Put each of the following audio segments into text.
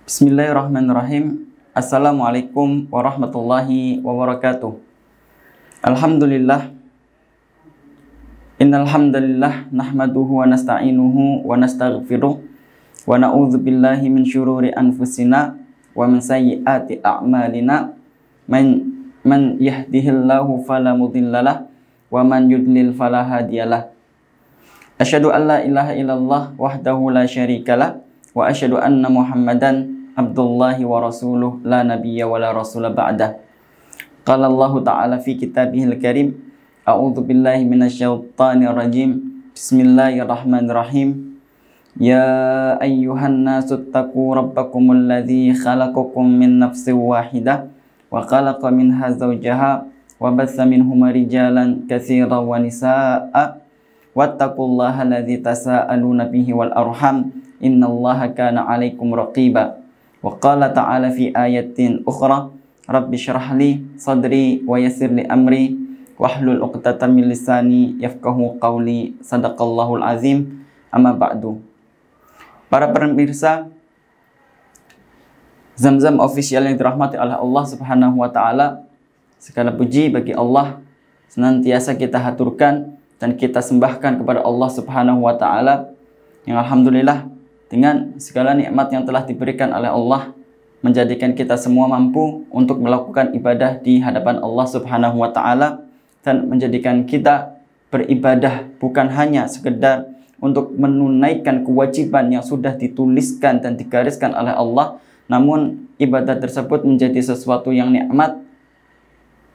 Bismillahirrahmanirrahim. Assalamualaikum warahmatullahi wabarakatuh. Alhamdulillah. Innal hamdalillah nahmaduhu wa nasta'inuhu wa nastaghfiruh wa na'udzu billahi min syururi anfusina wa min sayyiati a'malina. Man yahdihillahu fala mudhillalah wa man yudlil fala hadiyalah. Asyhadu an la ilaha illallah wahdahu la syarikalah wa asyhadu anna Muhammadan Abdullahi wa rasuluh la nabiyya wa la rasula ba'dah. Qala Allah ta'ala fi kitabihil karim, a'udzu billahi minasyaitonir rajim. Bismillahirrahmanirrahim. Ya ayyuhan nasu taqu rabbakumul ladzi khalaqakum min nafsin wahidah wa khalaqa minha zawjaha wa batsa minhuma rijalan katsiran wa nisaa'a wattaqullaha alladzi tasaaluna bihi wal arham innallaha kana 'alaikum raqiba. Wa qala ta'ala fi ayatin ukhra, rabbi syrah li sadri wa yassir li amri wahlul 'uqdatam min lisani yafqahu qawli. Sadaqallahul azim. Amma ba'du. Para pemirsa Zamzam Official yang dirahmati oleh Allah Subhanahu wa taala, segala puji bagi Allah senantiasa kita haturkan dan kita sembahkan kepada Allah Subhanahu wa taala yang alhamdulillah dengan segala nikmat yang telah diberikan oleh Allah menjadikan kita semua mampu untuk melakukan ibadah di hadapan Allah Subhanahu wa taala dan menjadikan kita beribadah bukan hanya sekedar untuk menunaikan kewajiban yang sudah dituliskan dan digariskan oleh Allah, namun ibadah tersebut menjadi sesuatu yang nikmat,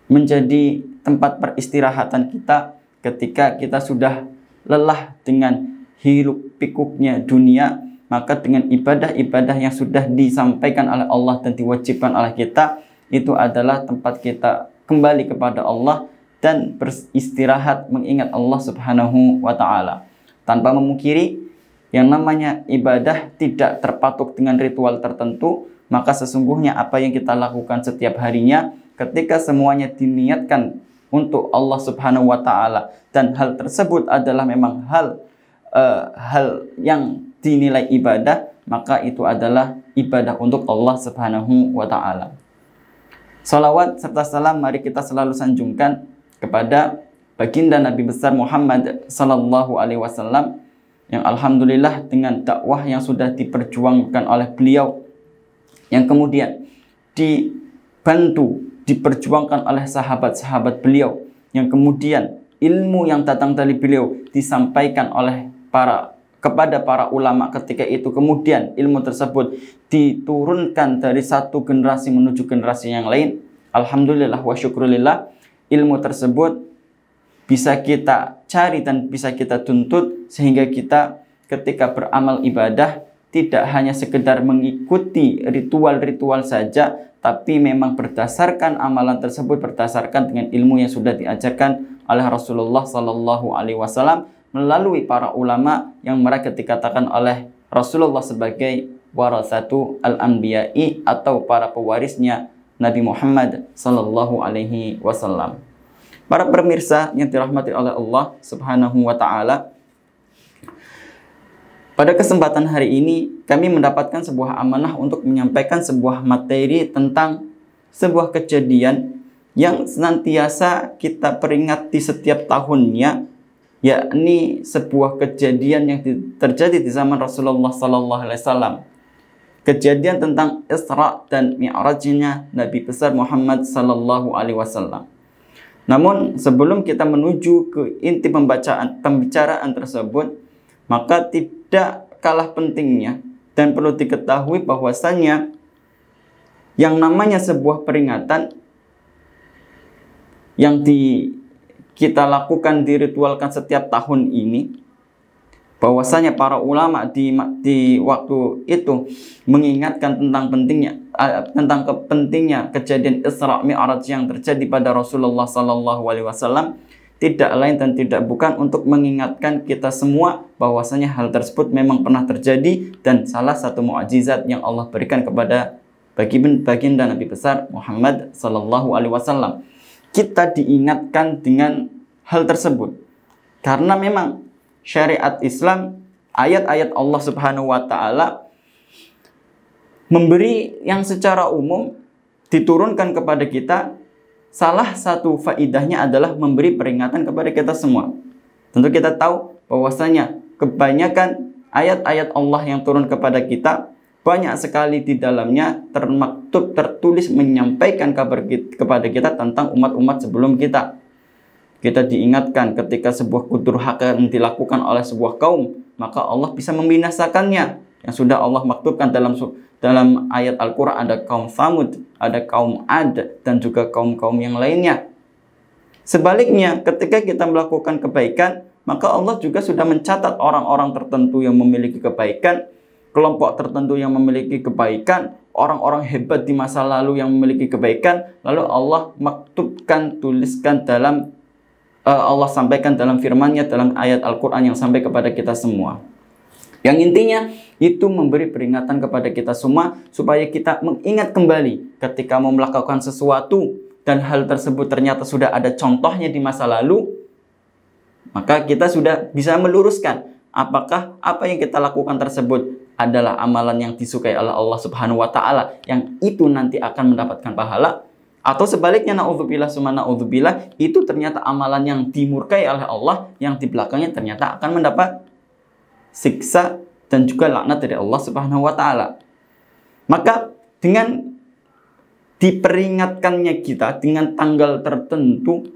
menjadi tempat peristirahatan kita ketika kita sudah lelah dengan hiruk pikuknya dunia. Maka dengan ibadah-ibadah yang sudah disampaikan oleh Allah dan diwajibkan oleh kita, itu adalah tempat kita kembali kepada Allah dan beristirahat mengingat Allah Subhanahu wa ta'ala. Tanpa memungkiri yang namanya ibadah tidak terpatok dengan ritual tertentu, maka sesungguhnya apa yang kita lakukan setiap harinya ketika semuanya diniatkan untuk Allah Subhanahu wa ta'ala dan hal tersebut adalah memang hal yang dinilai ibadah, maka itu adalah ibadah untuk Allah Subhanahu wa ta'ala. Salawat serta salam mari kita selalu sanjungkan kepada baginda Nabi besar Muhammad sallallahu alaihi wasallam yang alhamdulillah dengan dakwah yang sudah diperjuangkan oleh beliau, yang kemudian diperjuangkan oleh sahabat-sahabat beliau, yang kemudian ilmu yang datang dari beliau disampaikan oleh kepada para ulama ketika itu, kemudian ilmu tersebut diturunkan dari satu generasi menuju generasi yang lain. Alhamdulillah wa syukurillah, ilmu tersebut bisa kita cari dan bisa kita tuntut sehingga kita ketika beramal ibadah tidak hanya sekedar mengikuti ritual-ritual saja, tapi memang berdasarkan amalan tersebut berdasarkan dengan ilmu yang sudah diajarkan oleh Rasulullah sallallahu alaihi wasallam melalui para ulama yang mereka dikatakan oleh Rasulullah sebagai warasatu al-anbiya'i atau para pewarisnya Nabi Muhammad sallallahu alaihi wasallam. Para pemirsa yang dirahmati oleh Allah Subhanahu wa taala, pada kesempatan hari ini kami mendapatkan sebuah amanah untuk menyampaikan sebuah materi tentang sebuah kejadian yang senantiasa kita peringati setiap tahunnya, yakni sebuah kejadian yang terjadi di zaman Rasulullah sallallahu alaihi wasallam. Kejadian tentang Isra dan Mi'rajnya Nabi besar Muhammad sallallahu alaihi wasallam. Namun sebelum kita menuju ke inti pembicaraan tersebut, maka tidak kalah pentingnya dan perlu diketahui bahwasannya yang namanya sebuah peringatan yang kita lakukan, diritualkan setiap tahun ini, bahwasanya para ulama di waktu itu mengingatkan tentang pentingnya kejadian Isra Mi'raj yang terjadi pada Rasulullah sallallahu alaihi wasallam, tidak lain dan tidak bukan untuk mengingatkan kita semua bahwasanya hal tersebut memang pernah terjadi dan salah satu mukjizat yang Allah berikan kepada baginda Nabi besar Muhammad sallallahu alaihi wasallam. Kita diingatkan dengan hal tersebut karena memang syariat Islam, ayat-ayat Allah Subhanahu wa taala memberi yang secara umum diturunkan kepada kita. Salah satu faidahnya adalah memberi peringatan kepada kita semua. Tentu kita tahu bahwasanya kebanyakan ayat-ayat Allah yang turun kepada kita, banyak sekali di dalamnya tertulis menyampaikan kabar kepada kita tentang umat-umat sebelum kita. Kita diingatkan ketika sebuah kudurhaka yang dilakukan oleh sebuah kaum, maka Allah bisa membinasakannya. Yang sudah Allah maktubkan dalam ayat Al-Quran, ada kaum Thamud, ada kaum Ad, dan juga kaum-kaum yang lainnya. Sebaliknya, ketika kita melakukan kebaikan, maka Allah juga sudah mencatat orang-orang tertentu yang memiliki kebaikan, kelompok tertentu yang memiliki kebaikan, orang-orang hebat di masa lalu yang memiliki kebaikan, lalu Allah maktubkan, tuliskan dalam Allah sampaikan dalam firman-Nya dalam ayat Al-Quran yang sampai kepada kita semua. Yang intinya itu memberi peringatan kepada kita semua supaya kita mengingat kembali ketika mau melakukan sesuatu dan hal tersebut ternyata sudah ada contohnya di masa lalu, maka kita sudah bisa meluruskan apakah apa yang kita lakukan tersebut adalah amalan yang disukai oleh Allah Subhanahu wa taala yang itu nanti akan mendapatkan pahala, atau sebaliknya naudzubillah summa naudzubillah itu ternyata amalan yang dimurkai oleh Allah yang di belakangnya ternyata akan mendapat siksa dan juga laknat dari Allah Subhanahu wa taala. Maka dengan diperingatkannya kita dengan tanggal tertentu,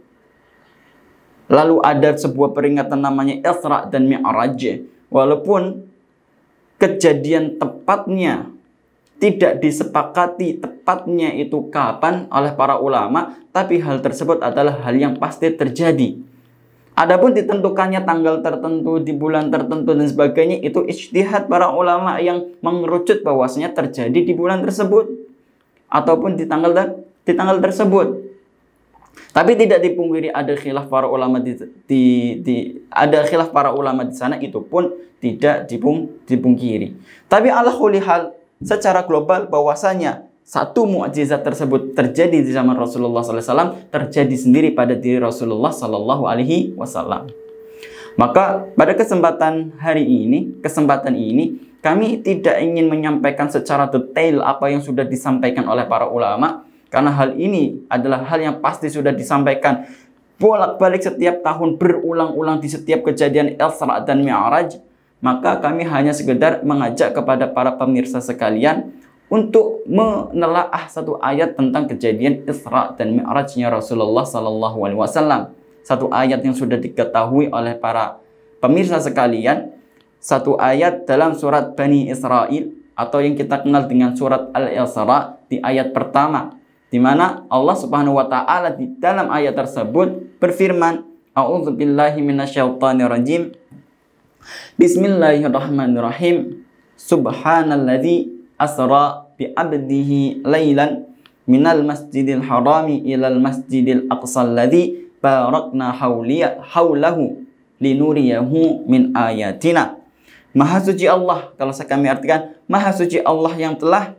lalu ada sebuah peringatan namanya Isra dan Mi'raj, walaupun kejadian tepatnya tidak disepakati tepatnya itu kapan oleh para ulama, tapi hal tersebut adalah hal yang pasti terjadi. Adapun ditentukannya tanggal tertentu, di bulan tertentu dan sebagainya, itu ijtihad para ulama yang mengerucut bahwasanya terjadi di bulan tersebut ataupun di tanggal tersebut. Tapi tidak dipungkiri ada khilaf para ulama ada khilaf para ulama di sana, itu pun tidak dipungkiri. Tapi ala kulli hal secara global bahwasanya satu mukjizat tersebut terjadi di zaman Rasulullah SAW, terjadi sendiri pada diri Rasulullah SAW. Maka pada kesempatan ini kami tidak ingin menyampaikan secara detail apa yang sudah disampaikan oleh para ulama, karena hal ini adalah hal yang pasti sudah disampaikan bolak-balik setiap tahun, berulang-ulang di setiap kejadian Isra dan Mi'raj. Maka kami hanya sekedar mengajak kepada para pemirsa sekalian untuk menelaah satu ayat tentang kejadian Isra dan Mi'rajnya Rasulullah SAW. Satu ayat yang sudah diketahui oleh para pemirsa sekalian, satu ayat dalam surat Bani Israel atau yang kita kenal dengan surat Al-Isra di ayat pertama, di mana Allah Subhanahu wa taala di dalam ayat tersebut berfirman, A'udzubillahi minasyaitonirrajim. Bismillahirrahmanirrahim. Subhanalladzi asra bi 'abdihi lailan minal masjidil harami ilal masjidil aqsal ladzi barakna haulahu linuriyahu min ayatina. Maha suci Allah, kalau kami artikan maha suci Allah yang telah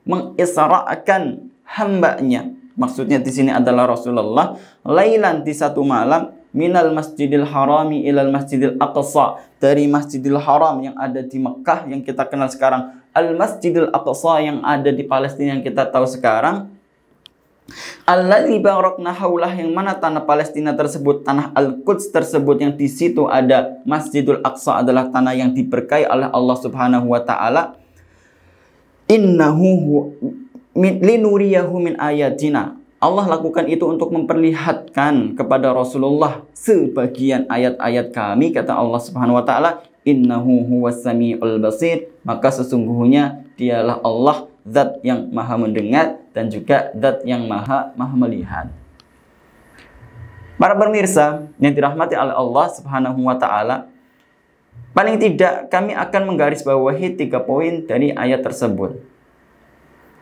mengisra'kan hambanya. Maksudnya di sini adalah Rasulullah, lailan di satu malam, minal masjidil harami ilal masjidil aqsa, dari masjidil haram yang ada di Mekah yang kita kenal sekarang, al masjidil aqsa yang ada di Palestina yang kita tahu sekarang, alladzi barakna haulah, yang mana tanah Palestina tersebut, tanah Al-Quds tersebut, yang di situ ada Masjidul Aqsa, adalah tanah yang diberkahi oleh Allah Subhanahu wa taala. Innahu linuriyahu min ayatina. Allah lakukan itu untuk memperlihatkan kepada Rasulullah sebagian ayat-ayat kami, kata Allah Subhanahu wa taala, innahu huwas samiul basir, maka sesungguhnya dialah Allah, zat yang maha mendengar dan juga zat yang maha melihat. Para pemirsa yang dirahmati oleh Allah Subhanahu wa taala, paling tidak kami akan menggarisbawahi 3 poin dari ayat tersebut.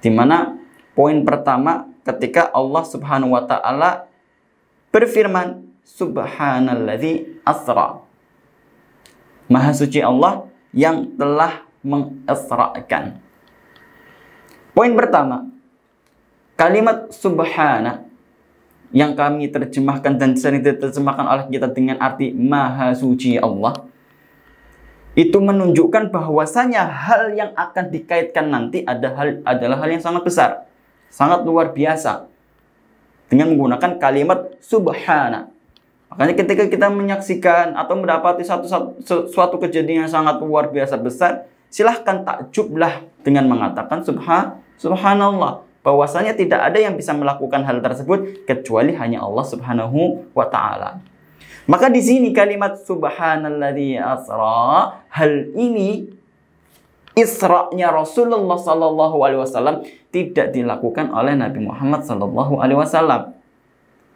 Di mana poin pertama ketika Allah Subhanahu wa taala berfirman, Subhanalladzi asra. Maha suci Allah yang telah mengisrakan. Poin pertama, kalimat subhana yang kami terjemahkan dan sering diterjemahkan oleh kita dengan arti Maha suci Allah, itu menunjukkan bahwasanya hal yang akan dikaitkan nanti adalah hal yang sangat besar, sangat luar biasa, dengan menggunakan kalimat subhana. Makanya ketika kita menyaksikan atau mendapati suatu kejadian yang sangat luar biasa besar, silahkan takjublah dengan mengatakan subhanallah, bahwasanya tidak ada yang bisa melakukan hal tersebut kecuali hanya Allah Subhanahu wa taala. Maka di sini kalimat subhanalladzi asra, hal ini Isra-nya Rasulullah sallallahu alaihi wasallam tidak dilakukan oleh Nabi Muhammad sallallahu alaihi wasallam,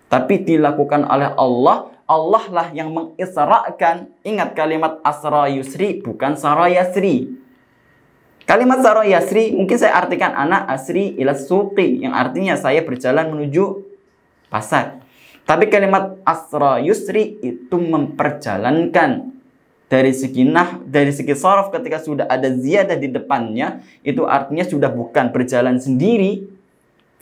tapi dilakukan oleh Allah. Allah lah yang mengisrakan. Ingat kalimat asra yusri, bukan sara yasri. Kalimat sara yasri mungkin saya artikan ana asri ila suqi, yang artinya saya berjalan menuju pasar. Tapi kalimat asra yusri itu memperjalankan. Dari segi sharaf, ketika sudah ada ziyadah di depannya, itu artinya sudah bukan berjalan sendiri,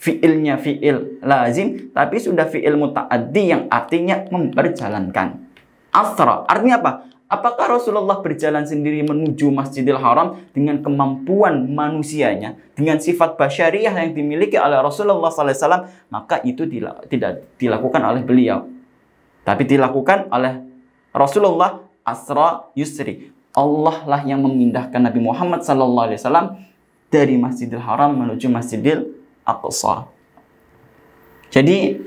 fi'ilnya fi'il lazim, tapi sudah fi'il muta'addi yang artinya memperjalankan. Asra artinya apa? Apakah Rasulullah berjalan sendiri menuju Masjidil Haram dengan kemampuan manusianya, dengan sifat basyariah yang dimiliki oleh Rasulullah SAW? Maka itu tidak dilakukan oleh beliau, tapi dilakukan oleh Rasulullah asra yusri. Allah lah yang memindahkan Nabi Muhammad SAW dari Masjidil Haram menuju Masjidil Aqsa. Jadi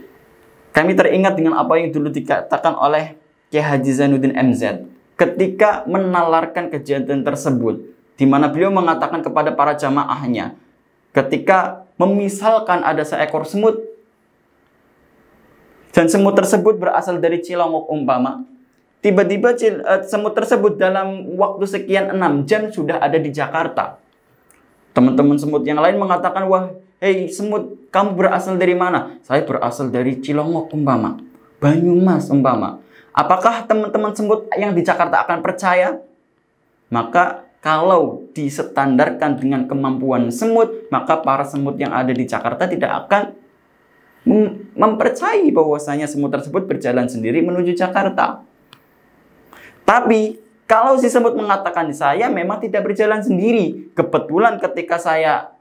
kami teringat dengan apa yang dulu dikatakan oleh Kiai Haji Zainuddin MZ ketika menalarkan kejadian tersebut, di mana beliau mengatakan kepada para jamaahnya, ketika memisalkan ada seekor semut dan semut tersebut berasal dari Cilongok umpama, tiba-tiba semut tersebut dalam waktu sekian 6 jam sudah ada di Jakarta. Teman-teman semut yang lain mengatakan, wah, hei semut, kamu berasal dari mana? Saya berasal dari Cilongok umpama, Banyumas umpama. Apakah teman-teman semut yang di Jakarta akan percaya? Maka kalau disetandarkan dengan kemampuan semut, maka para semut yang ada di Jakarta tidak akan mempercayai bahwasanya semut tersebut berjalan sendiri menuju Jakarta. Tapi kalau si semut mengatakan, saya memang tidak berjalan sendiri. Kebetulan ketika saya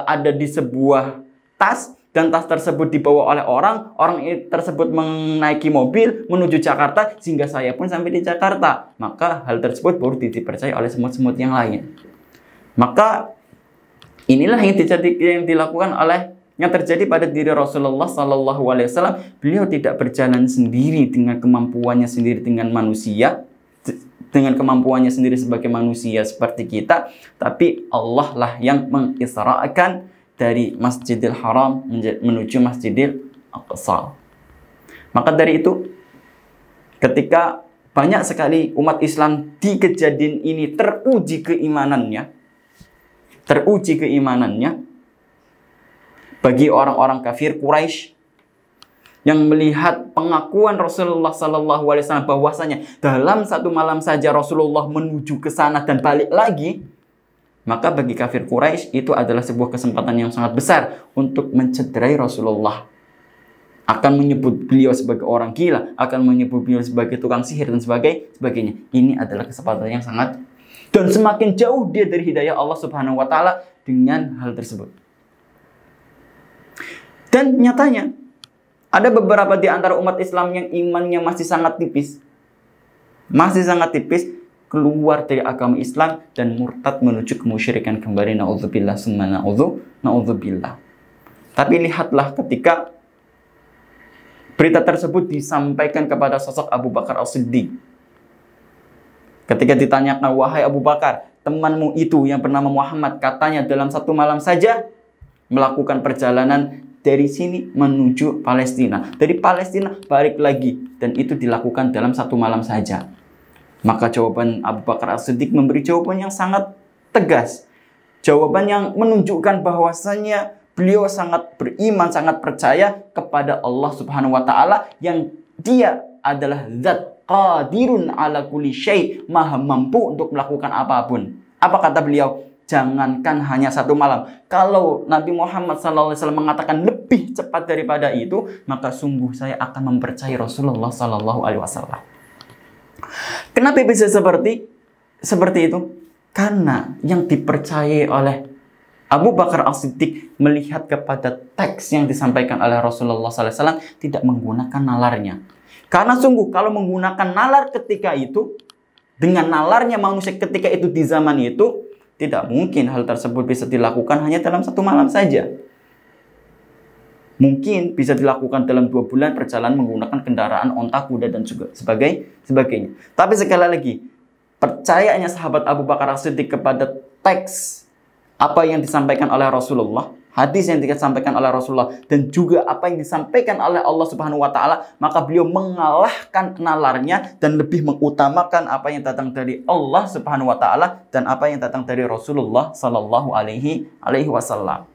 ada di sebuah tas, dan tas tersebut dibawa oleh orang tersebut menaiki mobil menuju Jakarta, sehingga saya pun sampai di Jakarta. Maka hal tersebut baru dipercaya oleh semut-semut yang lain. Maka inilah yang dilakukan yang terjadi pada diri Rasulullah Sallallahu Alaihi Wasallam. Beliau tidak berjalan sendiri dengan kemampuannya sendiri dengan manusia, dengan kemampuannya sendiri sebagai manusia seperti kita, tapi Allah lah yang mengisrakan dari Masjidil Haram menuju Masjidil Aqsa. Maka dari itu, ketika banyak sekali umat Islam di kejadian ini teruji keimanannya, bagi orang-orang kafir Quraisy yang melihat pengakuan Rasulullah SAW bahwasanya dalam satu malam saja Rasulullah menuju ke sana dan balik lagi, maka bagi kafir Quraisy itu adalah sebuah kesempatan yang sangat besar untuk mencederai Rasulullah. Akan menyebut beliau sebagai orang gila, akan menyebut beliau sebagai tukang sihir dan sebagainya. Ini adalah kesempatan yang sangat, dan semakin jauh dia dari hidayah Allah Subhanahu wa taala dengan hal tersebut. Dan nyatanya ada beberapa di antara umat Islam yang imannya masih sangat tipis, keluar dari agama Islam dan murtad menuju kemusyrikan kembali. Na'udzubillah summa na'udzubillah. Tapi lihatlah ketika berita tersebut disampaikan kepada sosok Abu Bakar As-Siddiq. Ketika ditanyakan, wahai Abu Bakar, temanmu itu yang bernama Muhammad katanya dalam satu malam saja melakukan perjalanan dari sini menuju Palestina, dari Palestina balik lagi, dan itu dilakukan dalam satu malam saja. Maka jawaban Abu Bakar As-Siddiq memberi jawaban yang sangat tegas. Jawaban yang menunjukkan bahwasannya beliau sangat beriman, sangat percaya kepada Allah Subhanahu wa taala yang Dia adalah zat qadirun ala kulli syai, maha mampu untuk melakukan apapun. Apa kata beliau? Jangankan hanya 1 malam. Kalau Nabi Muhammad SAW mengatakan lebih cepat daripada itu, maka sungguh saya akan mempercayai Rasulullah SAW. Kenapa bisa seperti itu? Karena yang dipercayai oleh Abu Bakar As-Siddiq melihat kepada teks yang disampaikan oleh Rasulullah SAW tidak menggunakan nalarnya. Karena sungguh kalau menggunakan nalar ketika itu, dengan nalarnya manusia ketika itu di zaman itu, tidak mungkin hal tersebut bisa dilakukan hanya dalam 1 malam saja. Mungkin bisa dilakukan dalam 2 bulan perjalanan menggunakan kendaraan onta, kuda, dan juga sebagainya. Tapi sekali lagi, percayanya sahabat Abu Bakar As-Siddiq kepada teks apa yang disampaikan oleh Rasulullah, hadis yang disampaikan oleh Rasulullah, dan juga apa yang disampaikan oleh Allah Subhanahu wa taala, maka beliau mengalahkan nalarnya dan lebih mengutamakan apa yang datang dari Allah Subhanahu wa taala dan apa yang datang dari Rasulullah sallallahu alaihi wasallam.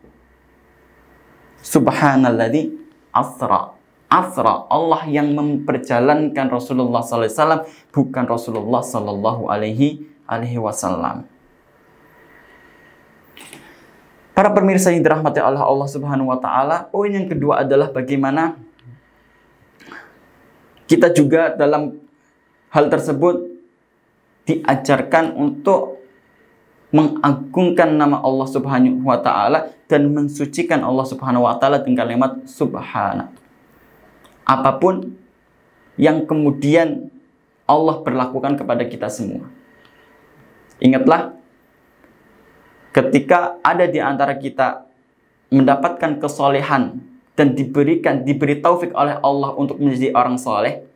Subhanalladzi asra. Allah yang memperjalankan Rasulullah sallallahu alaihi wasallam, bukan Rasulullah sallallahu alaihi wasallam. Para pemirsa yang dirahmati Allah Subhanahu wa taala, poin yang kedua adalah bagaimana kita juga dalam hal tersebut diajarkan untuk mengagungkan nama Allah Subhanahu wa taala dan mensucikan Allah Subhanahu wa taala dengan kalimat subhana. Apapun yang kemudian Allah berlakukan kepada kita semua. Ingatlah, ketika ada di antara kita mendapatkan kesolehan dan diberi taufik oleh Allah untuk menjadi orang soleh,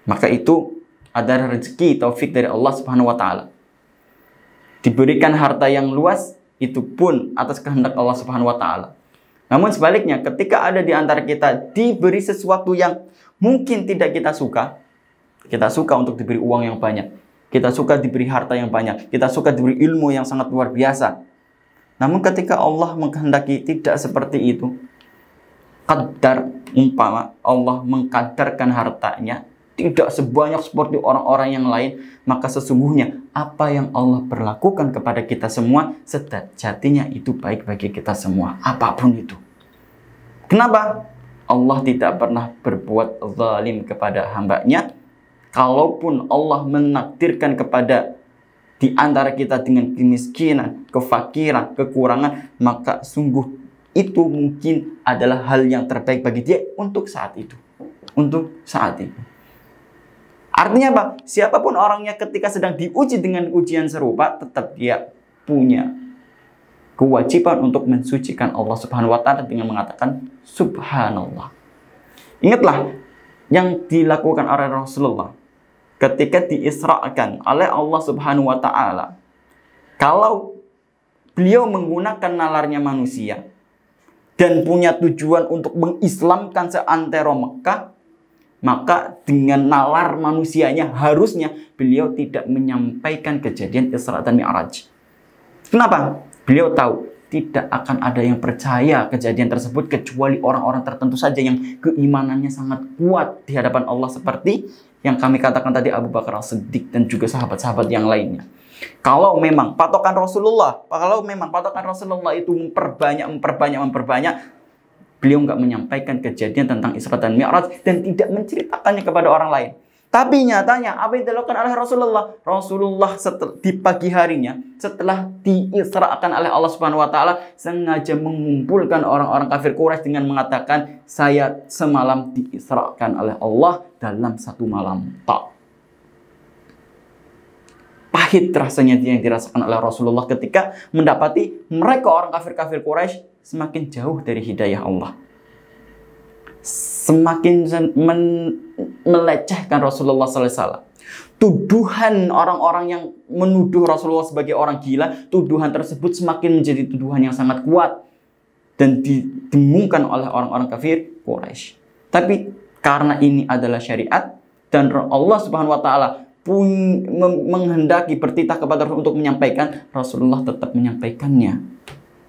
maka itu adalah rezeki taufik dari Allah Subhanahu wa taala. Diberikan harta yang luas, itu pun atas kehendak Allah Subhanahu wa taala. Namun sebaliknya, ketika ada di antara kita diberi sesuatu yang mungkin tidak kita suka untuk diberi uang yang banyak, kita suka diberi harta yang banyak, kita suka diberi ilmu yang sangat luar biasa. Namun ketika Allah menghendaki tidak seperti itu, umpama Allah mengkadarkan hartanya tidak sebanyak seperti orang-orang yang lain, maka sesungguhnya apa yang Allah berlakukan kepada kita semua sejatinya itu baik bagi kita semua, apapun itu. Kenapa? Allah tidak pernah berbuat zalim kepada hambanya. Kalaupun Allah menakdirkan kepada di antara kita dengan kemiskinan, kefakiran, kekurangan, maka sungguh itu mungkin adalah hal yang terbaik bagi dia untuk saat itu. Artinya apa? Siapapun orangnya ketika sedang diuji dengan ujian serupa, tetap dia punya kewajiban untuk mensucikan Allah Subhanahu wa taala dengan mengatakan subhanallah. Ingatlah yang dilakukan oleh Rasulullah ketika diisrakan oleh Allah Subhanahu wa taala. Kalau beliau menggunakan nalarnya manusia dan punya tujuan untuk mengislamkan seantero Mekah, maka dengan nalar manusianya harusnya beliau tidak menyampaikan kejadian Isra dan Mi'raj. Kenapa? Beliau tahu tidak akan ada yang percaya kejadian tersebut kecuali orang-orang tertentu saja yang keimanannya sangat kuat di hadapan Allah, seperti yang kami katakan tadi Abu Bakar As-Siddiq dan juga sahabat-sahabat yang lainnya. Kalau memang patokan Rasulullah itu memperbanyak, beliau nggak menyampaikan kejadian tentang Isra dan Mi'raj dan tidak menceritakannya kepada orang lain. Tapi nyatanya apa yang dilakukan oleh Rasulullah di pagi harinya setelah diisrakan oleh Allah Subhanahu wa taala sengaja mengumpulkan orang-orang kafir Quraisy dengan mengatakan, saya semalam diisrakan oleh Allah dalam 1 malam. Pahit rasanya yang dirasakan oleh Rasulullah ketika mendapati mereka orang kafir Quraisy semakin jauh dari hidayah Allah, semakin melecehkan Rasulullah SAW. Tuduhan orang-orang yang menuduh Rasulullah sebagai orang gila, tuduhan tersebut semakin menjadi tuduhan yang sangat kuat dan didengungkan oleh orang-orang kafir Quraisy. Tapi karena ini adalah syariat dan Allah Subhanahu wa taala menghendaki bertitah kepada Rasul untuk menyampaikan, Rasulullah tetap menyampaikannya,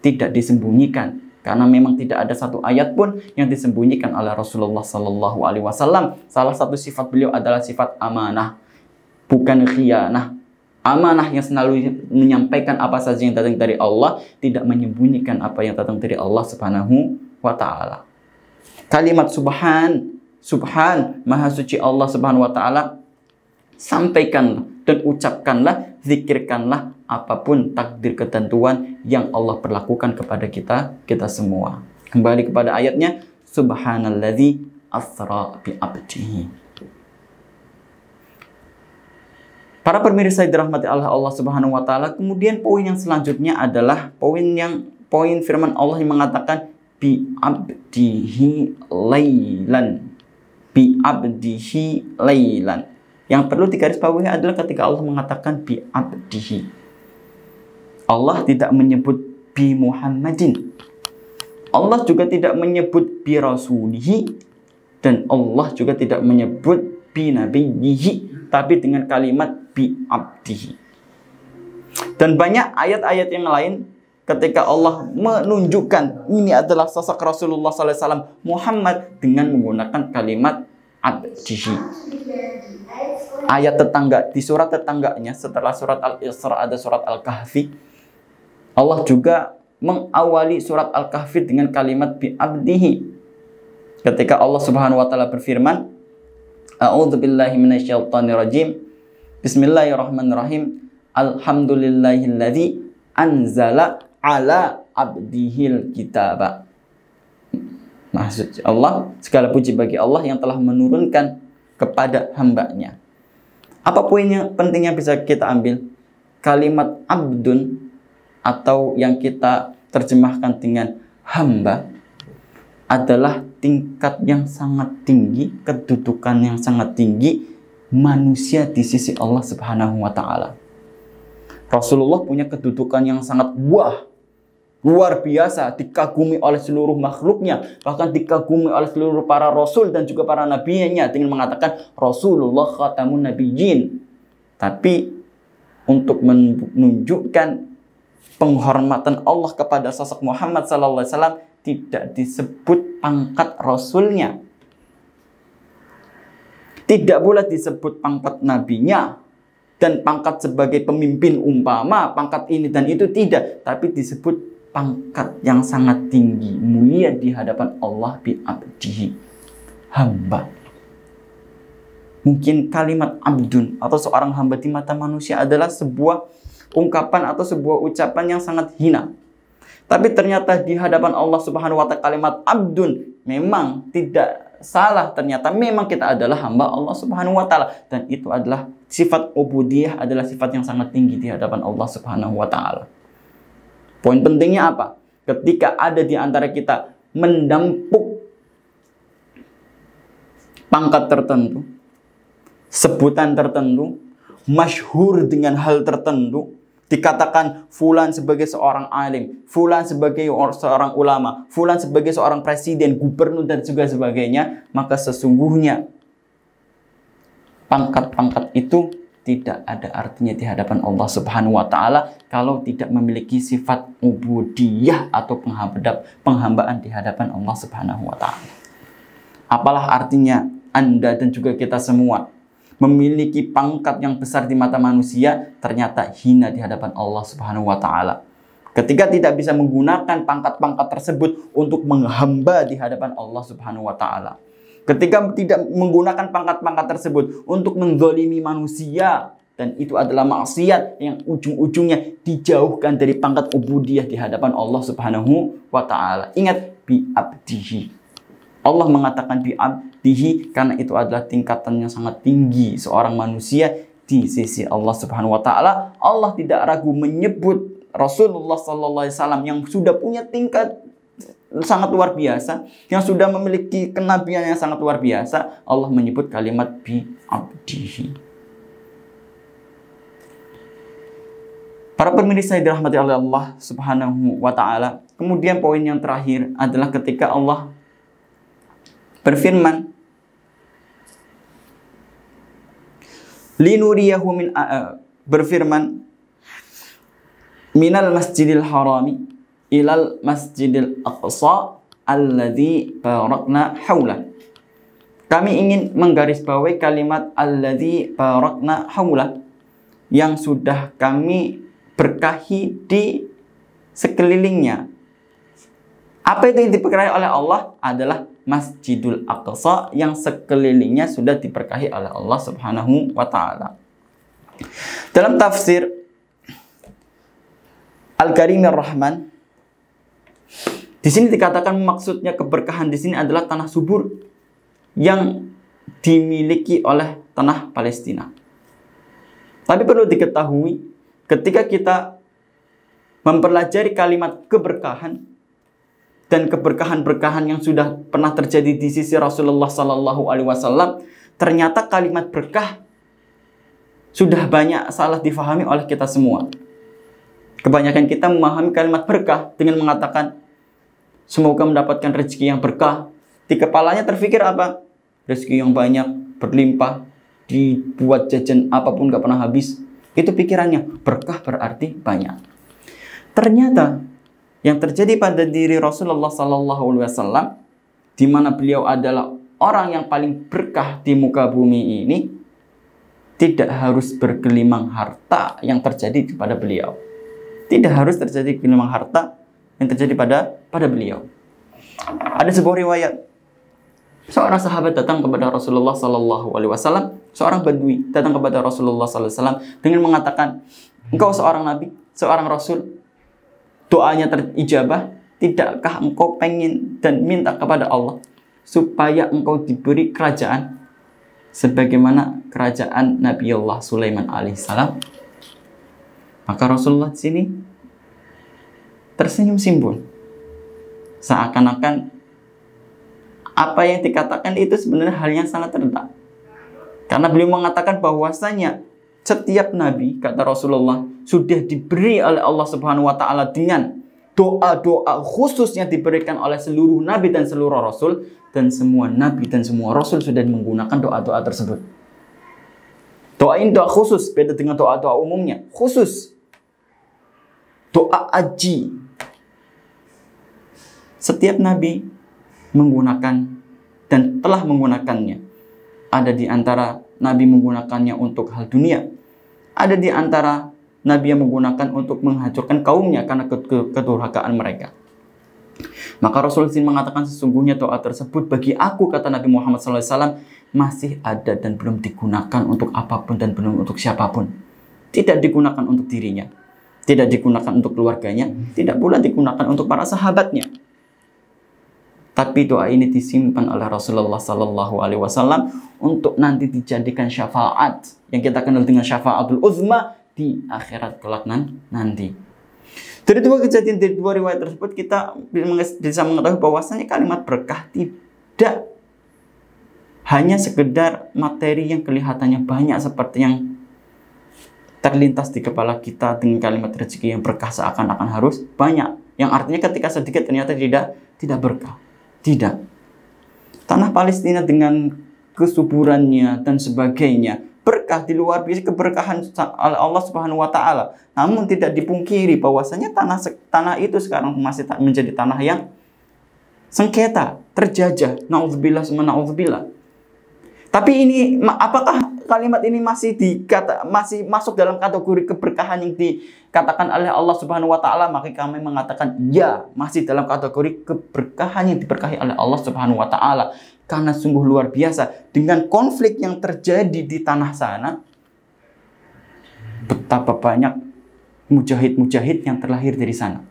tidak disembunyikan, karena memang tidak ada satu ayat pun yang disembunyikan oleh Rasulullah Sallallahu Alaihi Wasallam. Salah satu sifat beliau adalah sifat amanah, bukan khianah. Amanah yang selalu menyampaikan apa saja yang datang dari Allah, tidak menyembunyikan apa yang datang dari Allah Subhanahu wa Ta'ala. Kalimat subhan, maha suci Allah Subhanahu wa Ta'ala, sampaikanlah dan ucapkanlah, zikirkanlah apapun takdir ketentuan yang Allah perlakukan kepada kita semua. Kembali kepada ayatnya, subhanalladzi asra bi abdihi. Para pemirsa yang dirahmati Allah Subhanahu wa Ta'ala, kemudian poin yang selanjutnya adalah poin firman Allah yang mengatakan bi abdihi lailan. Bi abdihi lailan. Yang perlu digarisbawahi adalah ketika Allah mengatakan bi abdihi, Allah tidak menyebut bi Muhammadin. Allah juga tidak menyebut bi rasulihi, dan Allah juga tidak menyebut bi nabiyyihi, tapi dengan kalimat bi abdihi. Dan banyak ayat-ayat yang lain ketika Allah menunjukkan ini adalah sosok Rasulullah SAW Muhammad dengan menggunakan kalimat abdihi. Ayat tetangga, di surat tetangganya setelah surat Al-Isra ada surat Al-Kahfi. Allah juga mengawali surat Al-Kahfi dengan kalimat bi abdihi. Ketika Allah Subhanahu wa Ta'ala berfirman, A'udzubillahi minasyaitonirrajim. Bismillahirrahmanirrahim. Alhamdulillahilladzi anzala ala abdihil kitaba. Maksud Allah, segala puji bagi Allah yang telah menurunkan kepada hambanya. Apa poin yang pentingnya bisa kita ambil? Kalimat abdun atau yang kita terjemahkan dengan hamba adalah tingkat yang sangat tinggi, kedudukan yang sangat tinggi manusia di sisi Allah Subhanahu wa Ta'ala. Rasulullah punya kedudukan yang sangat luar biasa, dikagumi oleh seluruh makhluknya, bahkan dikagumi oleh seluruh para rasul dan juga para nabinya dengan mengatakan Rasulullah khatamun nabiyyin. Tapi untuk menunjukkan penghormatan Allah kepada sosok Muhammad sallallahu alaihi wasallam tidak disebut pangkat rasulnya. Tidak boleh disebut pangkat nabinya dan pangkat sebagai pemimpin umpama, pangkat ini dan itu tidak, tapi disebut pangkat yang sangat tinggi, mulia di hadapan Allah bi abdihi, hamba. Mungkin kalimat abdun atau seorang hamba di mata manusia adalah sebuah ungkapan atau sebuah ucapan yang sangat hina. Tapi ternyata di hadapan Allah Subhanahu wa Ta'ala kalimat abdun memang tidak salah. Ternyata memang kita adalah hamba Allah Subhanahu wa Ta'ala, dan itu adalah sifat ubudiyah, adalah sifat yang sangat tinggi di hadapan Allah Subhanahu wa Ta'ala. Poin pentingnya apa? Ketika ada di antara kita mendampuk pangkat tertentu, sebutan tertentu, masyhur dengan hal tertentu, dikatakan fulan sebagai seorang alim, fulan sebagai seorang ulama, fulan sebagai seorang presiden, gubernur dan juga sebagainya, maka sesungguhnya pangkat-pangkat itu tidak ada artinya di hadapan Allah Subhanahu wa Ta'ala kalau tidak memiliki sifat ubudiyah atau penghambaan di hadapan Allah Subhanahu wa Ta'ala. Apalah artinya Anda dan juga kita semua memiliki pangkat yang besar di mata manusia, ternyata hina di hadapan Allah Subhanahu wa Ta'ala. Ketika tidak bisa menggunakan pangkat-pangkat tersebut untuk menghamba di hadapan Allah Subhanahu wa Ta'ala. Ketika tidak menggunakan pangkat-pangkat tersebut untuk menzalimi manusia, dan itu adalah maksiat yang ujung-ujungnya dijauhkan dari pangkat ubudiyah di hadapan Allah Subhanahu wa Ta'ala. Ingat, bi abdihi. Allah mengatakan bi abdihi karena itu adalah tingkatan yang sangat tinggi seorang manusia di sisi Allah Subhanahu wa Ta'ala. Allah tidak ragu menyebut Rasulullah sallallahu alaihi wasallam yang sudah punya tingkat sangat luar biasa, yang sudah memiliki kenabian yang sangat luar biasa. Allah menyebut kalimat bi abdihi. Para pemirsa yang dirahmati oleh Allah Subhanahu wa Ta'ala, kemudian poin yang terakhir adalah ketika Allah berfirman, linuriyahu min berfirman, minal masjidil harami ilal masjidil aqsa alladzi barakna haula. Kami ingin menggarisbawahi kalimat alladzi barakna haula, yang sudah kami berkahi di sekelilingnya. Apa itu yang diberkahi oleh Allah? Adalah Masjidul Aqsa yang sekelilingnya sudah diberkahi oleh Allah Subhanahu wa taala. Dalam tafsir Al-Karimir Rahman, di sini dikatakan maksudnya keberkahan di sini adalah tanah subur yang dimiliki oleh tanah Palestina. Tapi perlu diketahui, ketika kita mempelajari kalimat keberkahan dan keberkahan-berkahan yang sudah pernah terjadi di sisi Rasulullah Sallallahu Alaihi Wasallam, ternyata kalimat berkah sudah banyak salah difahami oleh kita semua. Kebanyakan kita memahami kalimat berkah dengan mengatakan semoga mendapatkan rezeki yang berkah. Di kepalanya terfikir apa? Rezeki yang banyak, berlimpah, dibuat jajan apapun gak pernah habis. Itu pikirannya. Berkah berarti banyak. Ternyata yang terjadi pada diri Rasulullah SAW, di mana beliau adalah orang yang paling berkah di muka bumi ini, tidak harus bergelimang harta yang terjadi kepada beliau. Tidak harus terjadi gelimang harta yang terjadi pada beliau. Ada sebuah riwayat, seorang sahabat datang kepada Rasulullah SAW, seorang badui datang kepada Rasulullah SAW dengan mengatakan, engkau seorang nabi, seorang rasul, doanya terijabah, tidakkah engkau pengen dan minta kepada Allah supaya engkau diberi kerajaan sebagaimana kerajaan Nabi Allah Sulaiman alaihissalam? Maka Rasulullah di sini tersenyum simpul, seakan-akan apa yang dikatakan itu sebenarnya hal yang sangat rendah. Karena beliau mengatakan bahwasanya setiap nabi, kata Rasulullah, sudah diberi oleh Allah Subhanahu wa taala dengan doa-doa khusus yang diberikan oleh seluruh nabi dan seluruh rasul, dan semua nabi dan semua rasul sudah menggunakan doa-doa tersebut. Doa ini doa khusus, beda dengan doa-doa umumnya. Khusus. Doa aji. Setiap nabi menggunakan dan telah menggunakannya. Ada di antara nabi menggunakannya untuk hal dunia. Ada di antara nabi yang menggunakan untuk menghancurkan kaumnya karena kedurhakaan mereka. Maka Rasulullah mengatakan sesungguhnya doa tersebut bagi aku, kata Nabi Muhammad SAW, masih ada dan belum digunakan untuk apapun dan belum untuk siapapun. Tidak digunakan untuk dirinya, tidak digunakan untuk keluarganya, tidak pula digunakan untuk para sahabatnya. Tapi doa ini disimpan oleh Rasulullah Sallallahu Alaihi Wasallam untuk nanti dijadikan syafaat yang kita kenal dengan syafaatul uzma di akhirat kelak nanti. Dari dua kejadian, dari dua riwayat tersebut, kita bisa mengetahui bahwasanya kalimat berkah tidak hanya sekedar materi yang kelihatannya banyak seperti yang terlintas di kepala kita dengan kalimat rezeki yang berkah seakan-akan harus banyak. Yang artinya ketika sedikit ternyata tidak berkah. Tidak. Tanah Palestina dengan kesuburannya dan sebagainya, berkah di luar biasa, keberkahan Allah Subhanahu wa taala. Namun tidak dipungkiri bahwasanya tanah itu sekarang masih menjadi tanah yang sengketa, terjajah. Nauzubillah summa nauzubillah. Tapi ini, apakah kalimat ini masih masuk dalam kategori keberkahan yang dikatakan oleh Allah Subhanahu wa taala? Maka kami mengatakan ya, masih dalam kategori keberkahan yang diberkahi oleh Allah Subhanahu wa taala. Karena sungguh luar biasa dengan konflik yang terjadi di tanah sana. Betapa banyak mujahid-mujahid yang terlahir dari sana.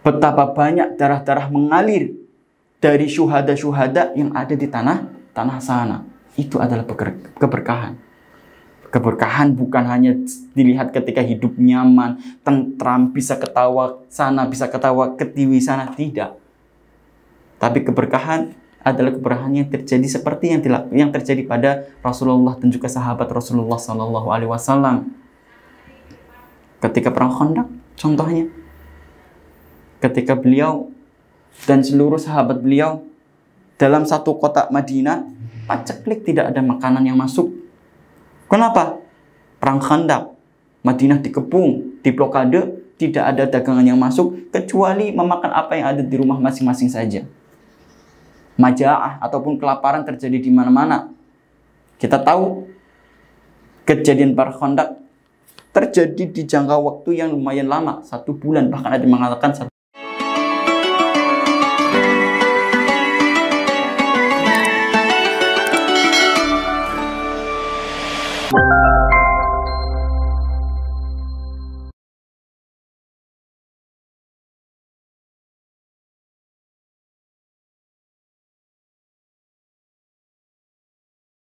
Betapa banyak darah-darah mengalir dari syuhada-syuhada yang ada di tanah sana. Itu adalah keberkahan. Keberkahan bukan hanya dilihat ketika hidup nyaman, tentram, bisa ketawa sana, bisa ketawa ketiwi sana, tidak. Tapi keberkahan adalah keberkahan yang terjadi seperti yang terjadi pada Rasulullah dan juga sahabat Rasulullah Sallallahu Alaihi Wasallam. Ketika perang Khandaq, contohnya, ketika beliau dan seluruh sahabat beliau dalam satu kota Madinah, paceklik tidak ada makanan yang masuk. Kenapa? Perang Khandaq, Madinah dikepung, diblokade, tidak ada dagangan yang masuk kecuali memakan apa yang ada di rumah masing-masing saja. Maja'ah ataupun kelaparan terjadi di mana-mana. Kita tahu kejadian Perang Khandaq terjadi di jangka waktu yang lumayan lama, 1 bulan, bahkan ada yang mengatakan